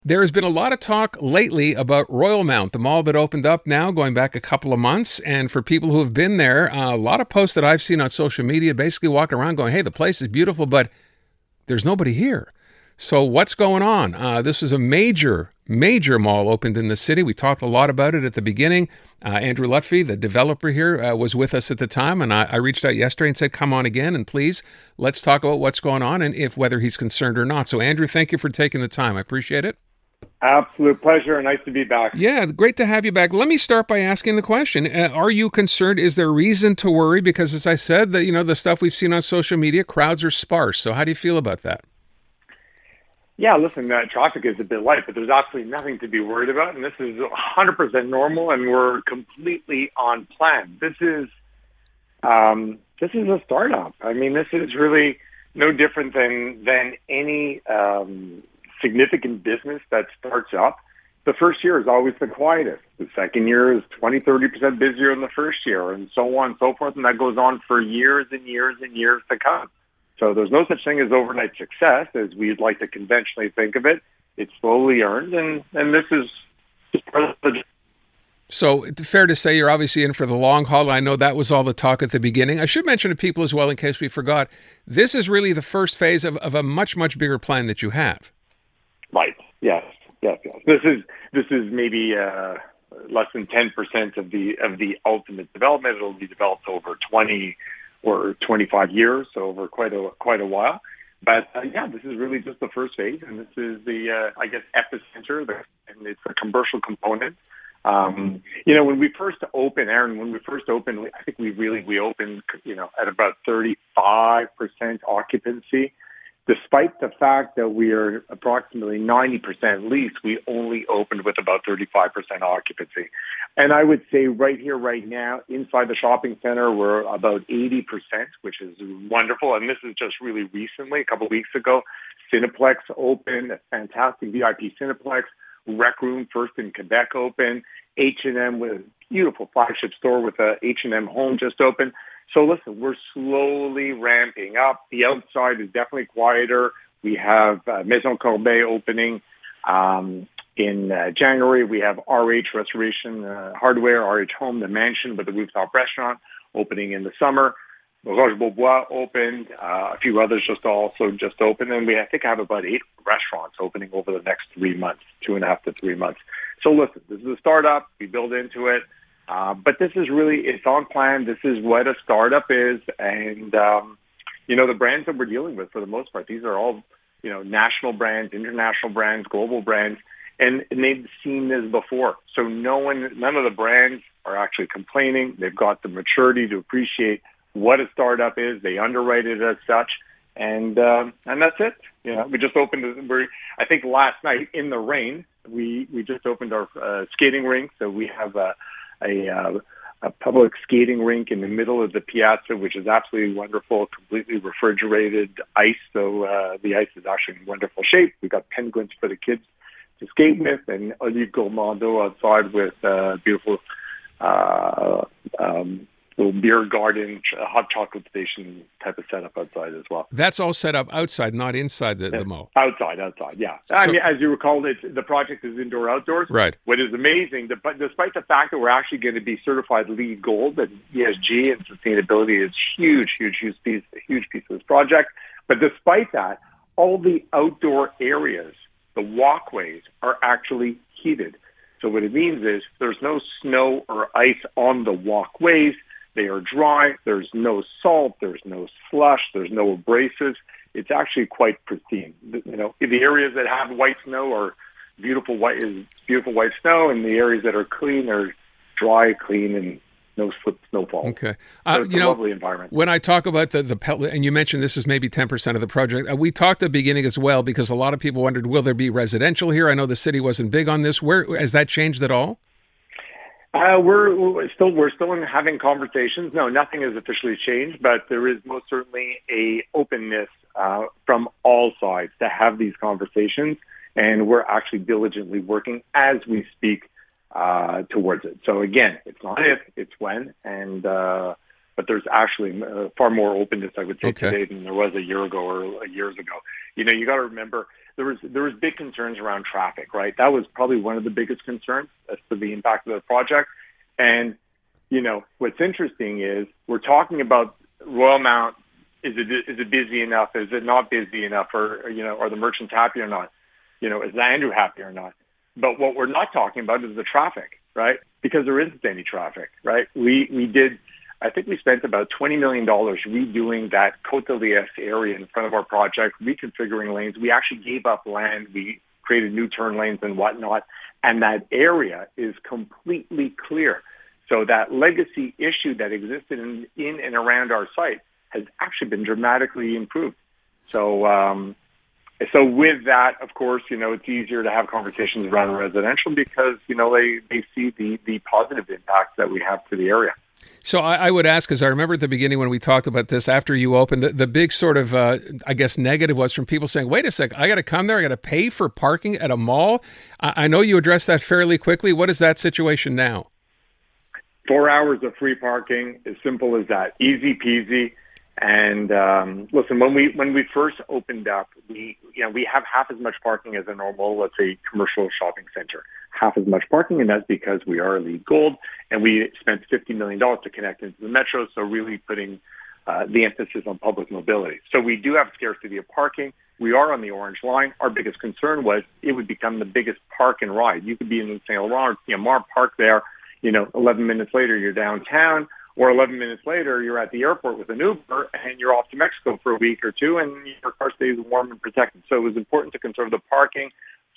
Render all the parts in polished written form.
There has been a lot of talk lately about Royalmount, the mall that opened up now, going back a couple of months. And for people who have been there, a lot of posts that I've seen on social media basically walking around going, hey, the place is beautiful, but there's nobody here. So what's going on? This is a major mall opened in the city. We talked a lot about it at the beginning. Andrew Lufty, the developer here, was with us at the time, and I reached out yesterday and said, come on again, and please, let's talk about what's going on and if whether he's concerned or not. So Andrew, thank you for taking the time. I appreciate it. Absolute pleasure. Nice to be back. Yeah, great to have you back. Let me start by asking the question. Are you concerned? Is there reason to worry? Because as I said, the stuff we've seen on social media, crowds are sparse. So how do you feel about that? Yeah, listen, traffic is a bit light, but there's absolutely nothing to be worried about. And this is 100% normal, and we're completely on plan. This is a startup. I mean, this is really no different than any significant business that starts up. The first year is always the quietest. The second year is 20-30% busier than the first year, and so on and so forth. And that goes on for years and years and years to come. So there's no such thing as overnight success as we'd like to conventionally think of it. It's slowly earned, and this is just part of the... So it's fair to say you're obviously in for the long haul. I know that was all the talk at the beginning. I should mention to people as well, in case we forgot, this is really the first phase of a much, much bigger plan that you have. Right. Yes. This is maybe less than 10% of the ultimate development. It'll be developed over 20 or 25 years, so over quite a while. But this is really just the first phase, and this is the epicenter, and it's a commercial component. When we first opened, Aaron, I think we opened, at about 35% occupancy. Despite the fact that we are approximately 90% leased, we only opened with about 35% occupancy. And I would say right here, right now, inside the shopping center, we're about 80%, which is wonderful. And this is just really recently, a couple of weeks ago, Cineplex opened, a fantastic VIP Cineplex. Rec Room, first in Quebec, open. H&M with a beautiful flagship store with a H&M Home just opened. So listen, we're slowly ramping up. The outside is definitely quieter. We have Maison Corbeil opening in January. We have RH Restoration Hardware, RH Home, the mansion with the rooftop restaurant opening in the summer. Roche Beaubois opened, a few others just opened, and I think I have about 8 restaurants opening over the next 3 months, 2.5 to 3 months. So listen, this is a startup. We build into it. But this is really, it's on plan. This is what a startup is. And, the brands that we're dealing with, for the most part, these are all, national brands, international brands, global brands, and they've seen this before. So none of the brands are actually complaining. They've got the maturity to appreciate what a startup is. They underwrite it as such. And that's it. We just opened, I think last night in the rain, we just opened our skating rink. So we have a public skating rink in the middle of the piazza, which is absolutely wonderful, completely refrigerated ice. So the ice is actually in wonderful shape. We've got penguins for the kids to skate with, and Olive Gourmando outside with beautiful little beer garden, hot chocolate station type of setup outside as well. That's all set up outside, not inside the mall. Outside, yeah. I mean, as you recall, the project is indoor-outdoors. Right. What is amazing, despite the fact that we're actually going to be certified LEED Gold, and ESG and sustainability is huge piece of this project. But despite that, all the outdoor areas, the walkways, are actually heated. So what it means is there's no snow or ice on the walkways. They are dry. There's no salt. There's no slush. There's no abrasives. It's actually quite pristine. The areas that have white snow are beautiful white snow, and the areas that are clean are dry, clean, and no slip, snowfall. Okay. So it's a lovely environment. When I talk about the pellet, and you mentioned this is maybe 10% of the project, we talked at the beginning as well, because a lot of people wondered, will there be residential here? I know the city wasn't big on this. Has that changed at all? We're still in having conversations. No, nothing has officially changed, but there is most certainly a openness from all sides to have these conversations, and we're actually diligently working as we speak towards it. So again, it's not if, it's when, and but there's actually far more openness, I would say, Okay. today than there was a year ago or years ago. You got to remember there was big concerns around traffic, right? That was probably one of the biggest concerns as to the impact of the project. And what's interesting is we're talking about Royalmount. Is it busy enough? Is it not busy enough? Or are the merchants happy or not? Is Andrew happy or not? But what we're not talking about is the traffic, right? Because there isn't any traffic, right? I think we spent about $20 million redoing that Côte de Liesse area in front of our project, reconfiguring lanes. We actually gave up land. We created new turn lanes and whatnot. And that area is completely clear. So that legacy issue that existed in and around our site has actually been dramatically improved. So with that, of course, it's easier to have conversations around residential because, they see the positive impacts that we have to the area. So I would ask, because I remember at the beginning when we talked about this, after you opened, the big sort of, negative was from people saying, wait a sec, I got to come there, I got to pay for parking at a mall. I know you addressed that fairly quickly. What is that situation now? 4 hours of free parking, as simple as that, easy peasy. And listen, when we first opened up, we have half as much parking as a normal, let's say, commercial shopping center. Half as much parking, and that's because we are LEED Gold, and we spent $50 million to connect into the metro. So really putting the emphasis on public mobility. So we do have scarcity of parking. We are on the orange line. Our biggest concern was it would become the biggest park and ride. You could be in St. Laurent or TMR, park there. 11 minutes later you're downtown. Or 11 minutes later, you're at the airport with an Uber and you're off to Mexico for a week or two and your car stays warm and protected. So it was important to conserve the parking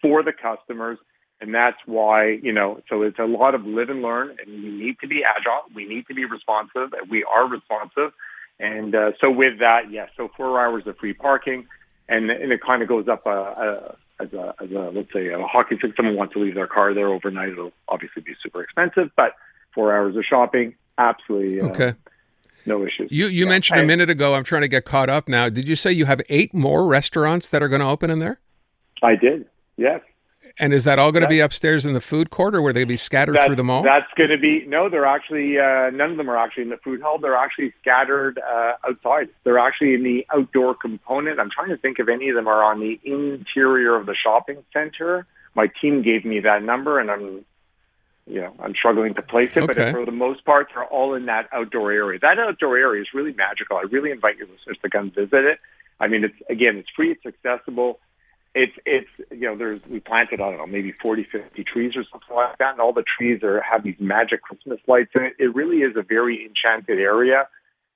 for the customers. And that's why, so it's a lot of live and learn, and we need to be agile. We need to be responsive. We are responsive. And so with that, yes, so 4 hours of free parking. And it kind of goes up as a, let's say, a hockey stick. Someone wants to leave their car there overnight. It'll obviously be super expensive, but 4 hours of shopping. Absolutely. Okay. No issues. You mentioned a minute ago, I'm trying to get caught up now. Did you say you have 8 more restaurants that are going to open in there? I did. Yes. And is that all going to be upstairs in the food court, or will they be scattered through the mall? That's going to be, no, they're actually, none of them are actually in the food hall. They're actually scattered outside. They're actually in the outdoor component. I'm trying to think if any of them are on the interior of the shopping center. My team gave me that number, and I'm struggling to place it, Okay. but for the most part, they're all in that outdoor area. That outdoor area is really magical. I really invite your listeners to come visit it. I mean, it's free, it's accessible. We planted, I don't know, maybe 40, 50 trees or something like that, and all the trees have these magic Christmas lights in it. It really is a very enchanted area.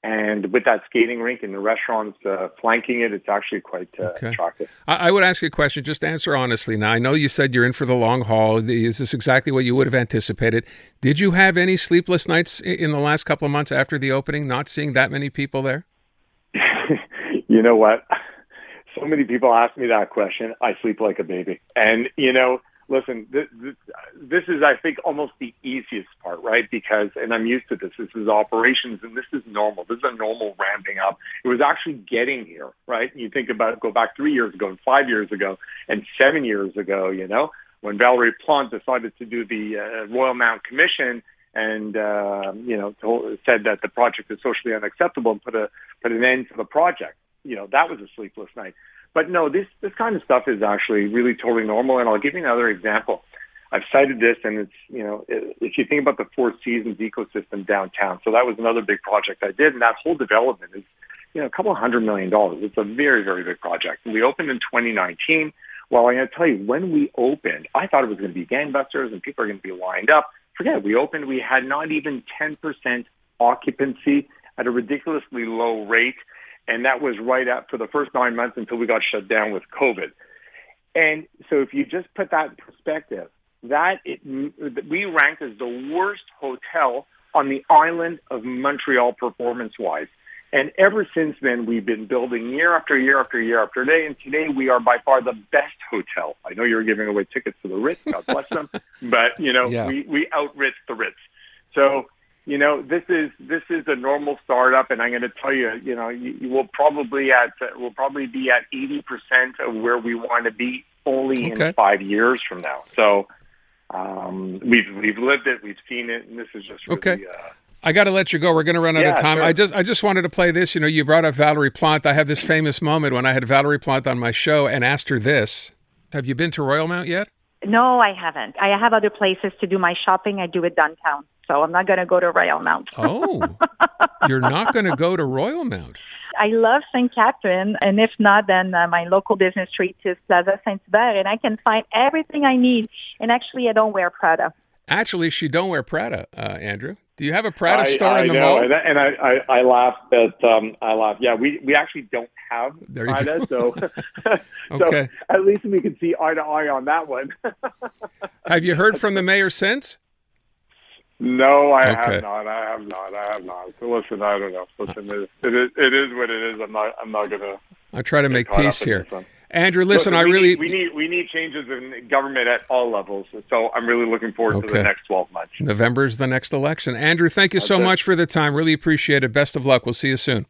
And with that skating rink and the restaurants flanking it, it's actually quite attractive. I would ask you a question. Just answer honestly. Now, I know you said you're in for the long haul. Is this exactly what you would have anticipated? Did you have any sleepless nights in the last couple of months after the opening, not seeing that many people there? You know what? So many people ask me that question. I sleep like a baby. And, listen, this is, I think, almost the easiest part, right? Because, and I'm used to this, this is operations, and this is normal. This is a normal ramping up. It was actually getting here, right? You think about it, go back 3 years ago and 5 years ago and 7 years ago, when Valerie Plante decided to do the Royalmount Commission and, said that the project is socially unacceptable and put an end to the project. That was a sleepless night. But no, this kind of stuff is actually really totally normal. And I'll give you another example. I've cited this, and it's, if you think about the Four Seasons ecosystem downtown, so that was another big project I did, and that whole development is, a couple of $100 million. It's a very, very big project. And we opened in 2019. Well, I'm going to tell you, when we opened, I thought it was going to be gangbusters and people are going to be lined up. Forget it. We opened, we had not even 10% occupancy at a ridiculously low rate. And that was right up for the first 9 months until we got shut down with COVID. And so if you just put that in perspective, we ranked as the worst hotel on the island of Montreal performance-wise. And ever since then, we've been building year after year after year after day. And today we are by far the best hotel. I know you're giving away tickets to the Ritz, God bless them. But, we out-Ritz the Ritz. So, this is a normal startup, and I'm going to tell you, you will probably be at 80% of where we want to be only in 5 years from now. So we've lived it, we've seen it, and this is just really I got to let you go. We're going to run out of time. Sure. I just wanted to play this. You know, you brought up Valerie Plante. I have this famous moment when I had Valerie Plante on my show and asked her this. Have you been to Royalmount yet? No, I haven't. I have other places to do my shopping. I do it downtown. So I'm not going to go to Royalmount. Oh, you're not going to go to Royalmount. I love St. Catherine, and if not, then my local business street is Plaza Saint-Hubert, and I can find everything I need. And actually, I don't wear Prada. Actually, she don't wear Prada, Andrew. Do you have a Prada store in the know, mall? And I laughed that I laughed. Yeah, we actually don't have Prada, so okay. So at least we can see eye to eye on that one. Have you heard from the mayor since? No, I have not. I have not. So listen, I don't know. Listen, it is what it is. I'm not gonna. I try to make peace here. Andrew, listen, we need changes in government at all levels. So I'm really looking forward to the next 12 months. November is the next election. Andrew, thank you so much for the time. Really appreciate it. Best of luck. We'll see you soon.